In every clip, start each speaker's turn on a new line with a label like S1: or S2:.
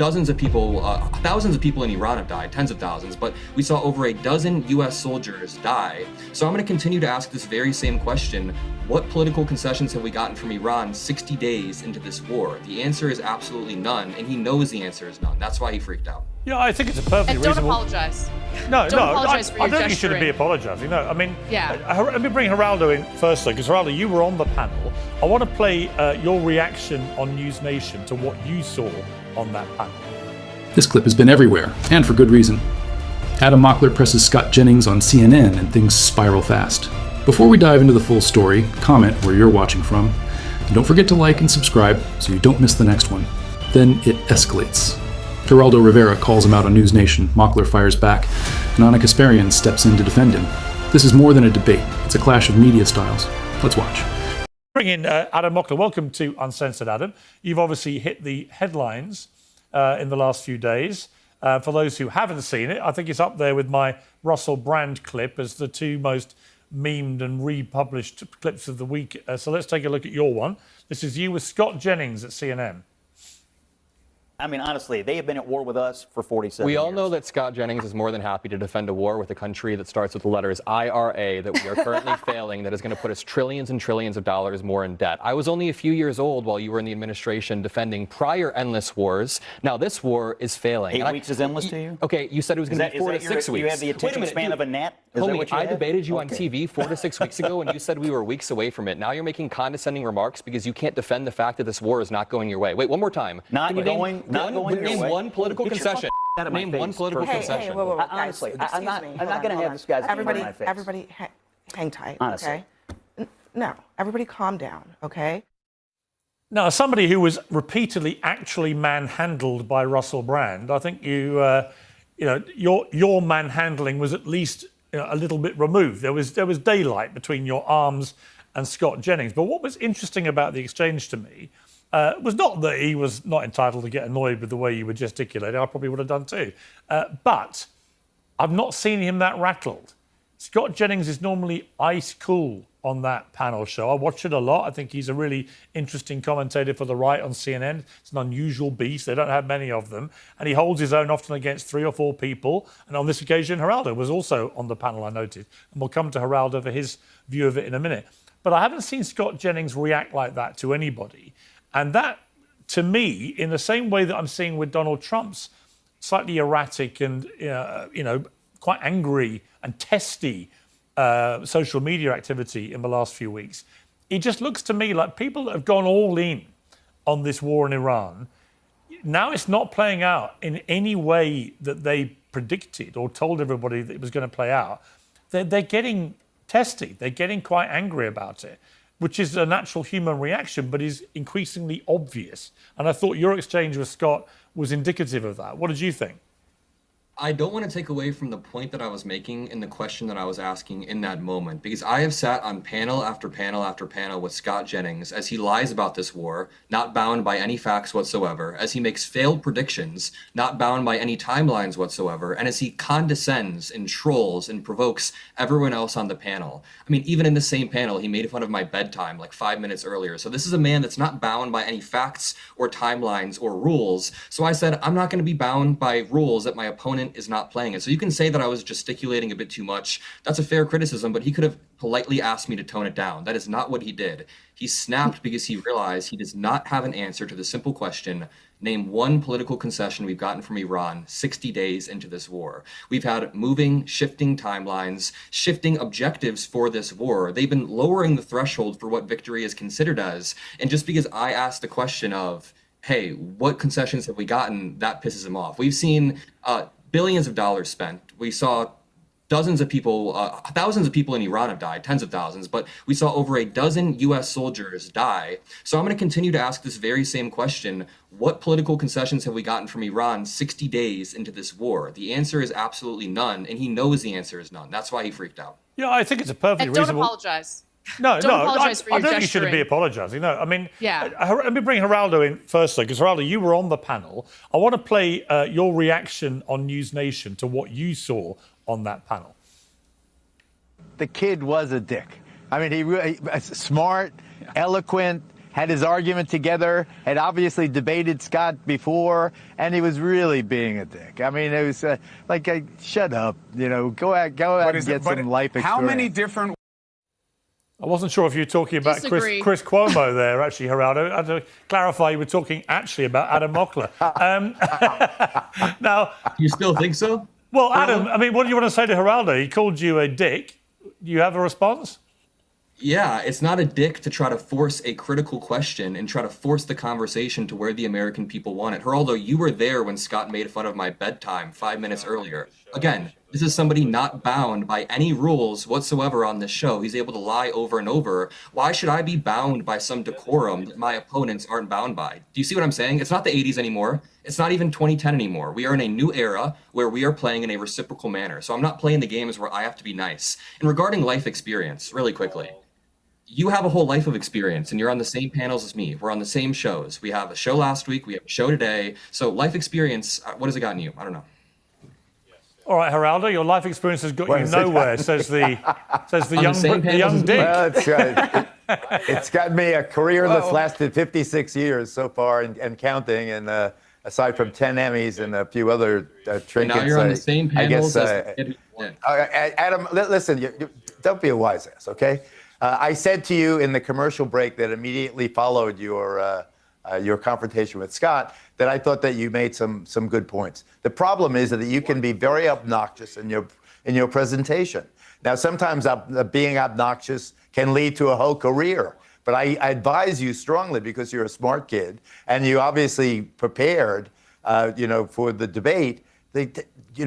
S1: dozens of people, thousands of people in Iran have died, tens of thousands, but we saw over a dozen US soldiers die. So I'm going to continue to ask this very same question. What political concessions have we gotten from Iran 60 days into this war? The answer is absolutely none, and he knows the answer is none. That's why he freaked out.
S2: Yeah, I think it's a perfectly
S3: and don't
S2: reasonable...
S3: apologize.
S2: No,
S3: don't apologize for your
S2: I don't think you
S3: gesturing.
S2: shouldn't be apologising. No, I mean,
S3: yeah.
S2: Let me bring Geraldo in firstly, because Geraldo, you were on the panel. I want to play your reaction on NewsNation to what you saw on that panel.
S4: This clip has been everywhere, and for good reason. Adam Mockler presses Scott Jennings on CNN, and things spiral fast. Before we dive into the full story, comment where you're watching from, and don't forget to like and subscribe so you don't miss the next one. Then it escalates. Geraldo Rivera calls him out on NewsNation, Mockler fires back, and Kasparian steps in to defend him. This is more than a debate, it's a clash of media styles. Let's watch.
S2: Bring in Adam Mockler. Welcome to Uncensored, Adam. You've obviously hit the headlines in the last few days. For those who haven't seen it, I think it's up there with my Russell Brand clip as the two most memed and republished clips of the week. So let's take a look at your one. This is you with Scott Jennings at CNN.
S5: I mean, honestly, they have been at war with us for 47 years.
S6: We all know that Scott Jennings is more than happy to defend a war with a country that starts with the letters IRA that we are currently failing, that is going to put us trillions and trillions of dollars more in debt. I was only a few years old while you were in the administration defending prior endless wars. Now this war is failing.
S5: 8 weeks is endless to you?
S6: Okay, you said it was going to be 4 to 6 weeks.
S5: You have the attention span of a gnat? Is that what you
S6: I
S5: have?
S6: debated you on TV 4 to 6 weeks ago, and you said we were weeks away from it. Now you're making condescending remarks because you can't defend the fact that this war is not going your way. Wait, one more time.
S5: Not going your way.
S6: One political concession.
S5: Name
S6: one political concession.
S5: Hey, whoa, honestly, I'm not going to have this guy's
S7: everybody,
S5: in my face.
S7: Everybody, hang tight,
S5: honestly.
S7: Okay? No, everybody calm down, okay?
S2: Now, as somebody who was repeatedly actually manhandled by Russell Brand, I think your manhandling was at least a little bit removed. There was daylight between your arms and Scott Jennings. But what was interesting about the exchange to me was not that he was not entitled to get annoyed with the way you were gesticulating. I probably would have done too. But I've not seen him that rattled. Scott Jennings is normally ice cool on that panel show. I watch it a lot. I think he's a really interesting commentator for the right on CNN. It's an unusual beast. They don't have many of them. And he holds his own often against 3 or 4 people. And on this occasion, Geraldo was also on the panel, I noted. And we'll come to Geraldo for his view of it in a minute. But I haven't seen Scott Jennings react like that to anybody. And that, to me, in the same way that I'm seeing with Donald Trump's slightly erratic and, quite angry and testy social media activity in the last few weeks, it just looks to me like people that have gone all in on this war in Iran, now it's not playing out in any way that they predicted or told everybody that it was going to play out. They're getting testy. They're getting quite angry about it, which is a natural human reaction, but is increasingly obvious. And I thought your exchange with Scott was indicative of that. What did you think?
S1: I don't want to take away from the point that I was making in the question that I was asking in that moment, because I have sat on panel after panel after panel with Scott Jennings as he lies about this war, not bound by any facts whatsoever, as he makes failed predictions, not bound by any timelines whatsoever, and as he condescends and trolls and provokes everyone else on the panel. I mean, even in the same panel, he made fun of my bedtime like 5 minutes earlier. So this is a man that's not bound by any facts or timelines or rules. So I said, I'm not going to be bound by rules that my opponent is not playing it. So you can say that I was gesticulating a bit too much. That's a fair criticism, but he could have politely asked me to tone it down. That is not what he did. He snapped because he realized he does not have an answer to the simple question, name one political concession we've gotten from Iran 60 days into this war. We've had moving, shifting timelines, shifting objectives for this war. They've been lowering the threshold for what victory is considered as. And just because I asked the question of, hey, what concessions have we gotten, that pisses him off. We've seen billions of dollars spent. We saw dozens of people, thousands of people in Iran have died, tens of thousands, but we saw over a dozen US soldiers die. So I'm going to continue to ask this very same question. What political concessions have we gotten from Iran 60 days into this war? The answer is absolutely none, and he knows the answer is none. That's why he freaked out.
S2: Yeah, I think it's a perfectly
S3: and don't
S2: reasonable...
S3: apologize.
S2: No,
S3: don't apologize for your
S2: I don't think you
S3: gesturing.
S2: shouldn't be apologising. No, I mean,
S3: yeah.
S2: Let me bring Geraldo in firstly, because Geraldo, you were on the panel. I want to play your reaction on NewsNation to what you saw on that panel.
S8: The kid was a dick. I mean, he really smart, eloquent.
S3: had his argument together, had obviously debated Scott before, and he was really being a dick. I mean, it was shut up, go out and get some life experience.
S8: How many different...
S2: I wasn't sure if you were talking about Chris Cuomo there, actually, Geraldo. I had to clarify you were talking actually about Adam Mockler. Now,
S1: You still think so?
S2: well, Adam, I mean, what do you want to say to Geraldo? He called you a dick. Do you have a response?
S1: Yeah, it's not a dick to try to force a critical question and try to force the conversation to where the American people want it. Geraldo, you were there when Scott made fun of my bedtime 5 minutes earlier. Again, this is somebody not bound by any rules whatsoever on this show. He's able to lie over and over. Why should I be bound by some decorum that my opponents aren't bound by? Do you see what I'm saying? It's not the 80s anymore. It's not even 2010 anymore. We are in a new era where we are playing in a reciprocal manner. So I'm not playing the games where I have to be nice. And regarding life experience, really quickly, you have a whole life of experience and you're on the same panels as me. We're on the same shows. We have a show last week. We have a show today. So life experience, what has it gotten you? I don't know.
S2: All right, Geraldo, your life experience has got you nowhere, says the young dick.
S3: Well, it's got me a career that's lasted 56 years so far and counting, and aside from 10 Emmys and a few other trinkets.
S1: And now you're on the same panels
S3: Adam, listen, don't be a wise ass, okay? I said to you in the commercial break that immediately followed your confrontation with Scott that I thought that you made some good points. The problem is that you can be very obnoxious in your presentation. Now, sometimes being obnoxious can lead to a whole career, but I advise you strongly, because you're a smart kid and you obviously prepared, for the debate.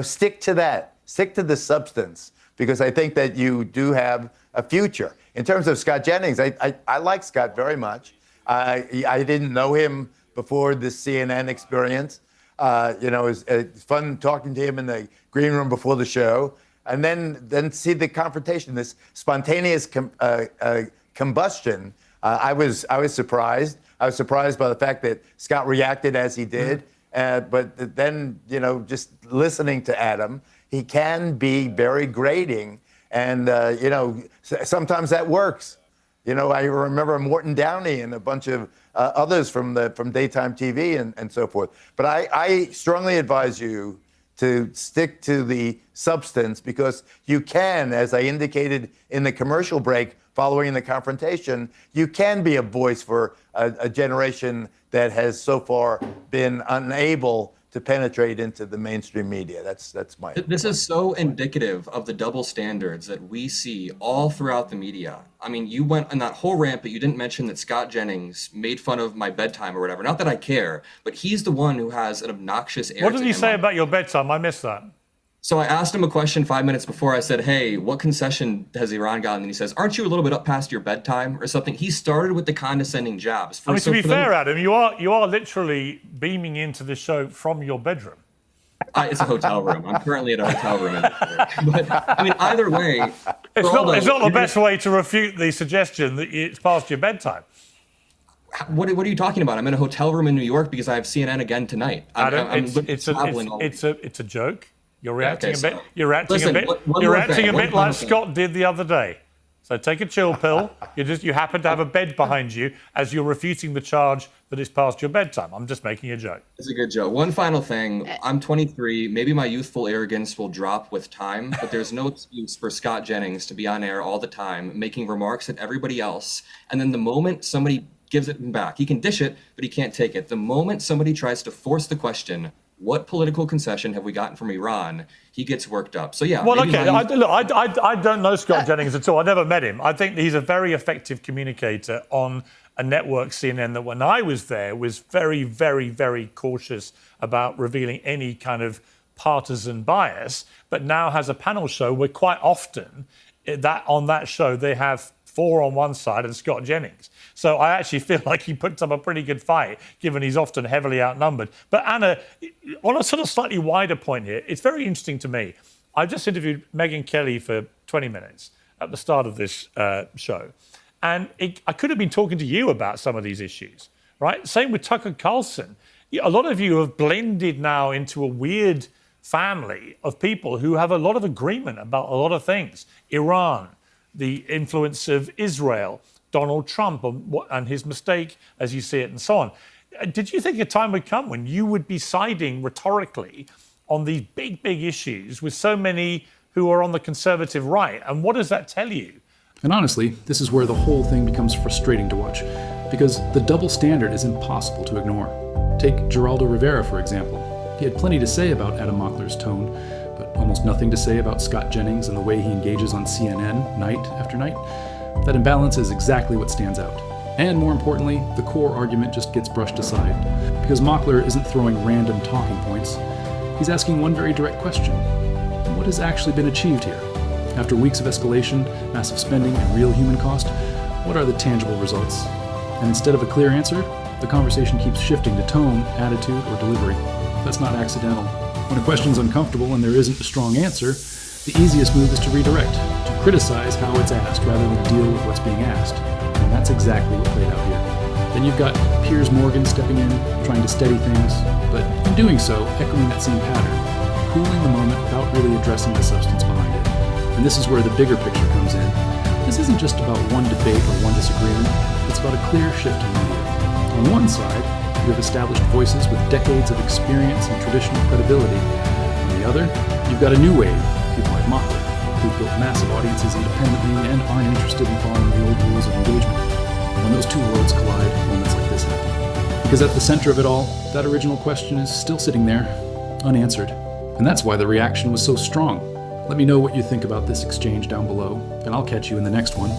S3: Stick to that. Stick to the substance, because I think that you do have a future. In terms of Scott Jennings, I like Scott very much. I didn't know him before the CNN experience. It was fun talking to him in the green room before the show, and then see the confrontation, this spontaneous combustion. I was surprised. I was surprised by the fact that Scott reacted as he did. But then, just listening to Adam, he can be very grating, and sometimes that works. I remember Morton Downey and a bunch of others from daytime TV and so forth. But I strongly advise you to stick to the substance, because you can, as I indicated in the commercial break following the confrontation, you can be a voice for a generation that has so far been unable to penetrate into the mainstream media. That's my opinion.
S1: This is so indicative of the double standards that we see all throughout the media. I mean, you went on that whole rant, but you didn't mention that Scott Jennings made fun of my bedtime or whatever. Not that I care, but he's the one who has an obnoxious air.
S2: What did he say about your bedtime? I missed that.
S1: So I asked him a question 5 minutes before. I said, hey, what concession has Iran gotten? And he says, aren't you a little bit up past your bedtime or something? He started with the condescending jabs.
S2: To be fair, Adam, you are literally beaming into the show from your bedroom.
S1: It's a hotel room. I'm currently at a hotel room. But, I mean, either way.
S2: It's not the best way to refute the suggestion that it's past your bedtime.
S1: What are you talking about? I'm in a hotel room in New York because I have CNN again tonight.
S2: Adam, it's a joke. You're reacting a bit. You're reacting a bit like Scott did the other day. So take a chill pill. You happen to have a bed behind you as you're refuting the charge that it's past your bedtime. I'm just making a joke.
S1: It's a good joke. One final thing. I'm 23. Maybe my youthful arrogance will drop with time, but there's no excuse for Scott Jennings to be on air all the time, making remarks at everybody else. And then the moment somebody gives it back, he can dish it, but he can't take it. The moment somebody tries to force the question, what political concession have we gotten from Iran? He gets worked up. So, yeah.
S2: Well, okay. I don't know Scott Jennings at all. I never met him. I think he's a very effective communicator on a network, CNN, that when I was there was very, very, very cautious about revealing any kind of partisan bias, but now has a panel show where quite often on that show they have 4 on one side and Scott Jennings. So I actually feel like he puts up a pretty good fight, given he's often heavily outnumbered. But Anna, on a sort of slightly wider point here, it's very interesting to me. I just interviewed Megyn Kelly for 20 minutes at the start of this show. And I could have been talking to you about some of these issues, right? Same with Tucker Carlson. A lot of you have blended now into a weird family of people who have a lot of agreement about a lot of things. Iran, the influence of Israel, Donald Trump and his mistake as you see it and so on. Did you think a time would come when you would be siding rhetorically on these big, big issues with so many who are on the conservative right? And what does that tell you?
S4: And honestly, this is where the whole thing becomes frustrating to watch, because the double standard is impossible to ignore. Take Geraldo Rivera, for example. He had plenty to say about Adam Mockler's tone, but almost nothing to say about Scott Jennings and the way he engages on CNN night after night. That imbalance is exactly what stands out. And more importantly, the core argument just gets brushed aside, because Mockler isn't throwing random talking points. He's asking one very direct question. What has actually been achieved here? After weeks of escalation, massive spending, and real human cost, what are the tangible results? And instead of a clear answer, the conversation keeps shifting to tone, attitude, or delivery. That's not accidental. When a question's uncomfortable and there isn't a strong answer, the easiest move is to redirect, to criticize how it's asked rather than deal with what's being asked. And that's exactly what played out here. Then you've got Piers stepping in, trying to steady things, but in doing so, echoing that same pattern, cooling the moment without really addressing the substance behind it. And this is where the bigger picture comes in. This isn't just about one debate or one disagreement, it's about a clear shift in media. On one side, you have established voices with decades of experience and traditional credibility. On the other, you've got a new wave, people like Mockler, who've built massive audiences independently and aren't interested in following the old rules of engagement. When those two worlds collide, moments like this happen. Because at the center of it all, that original question is still sitting there, unanswered. And that's why the reaction was so strong. Let me know what you think about this exchange down below, and I'll catch you in the next one.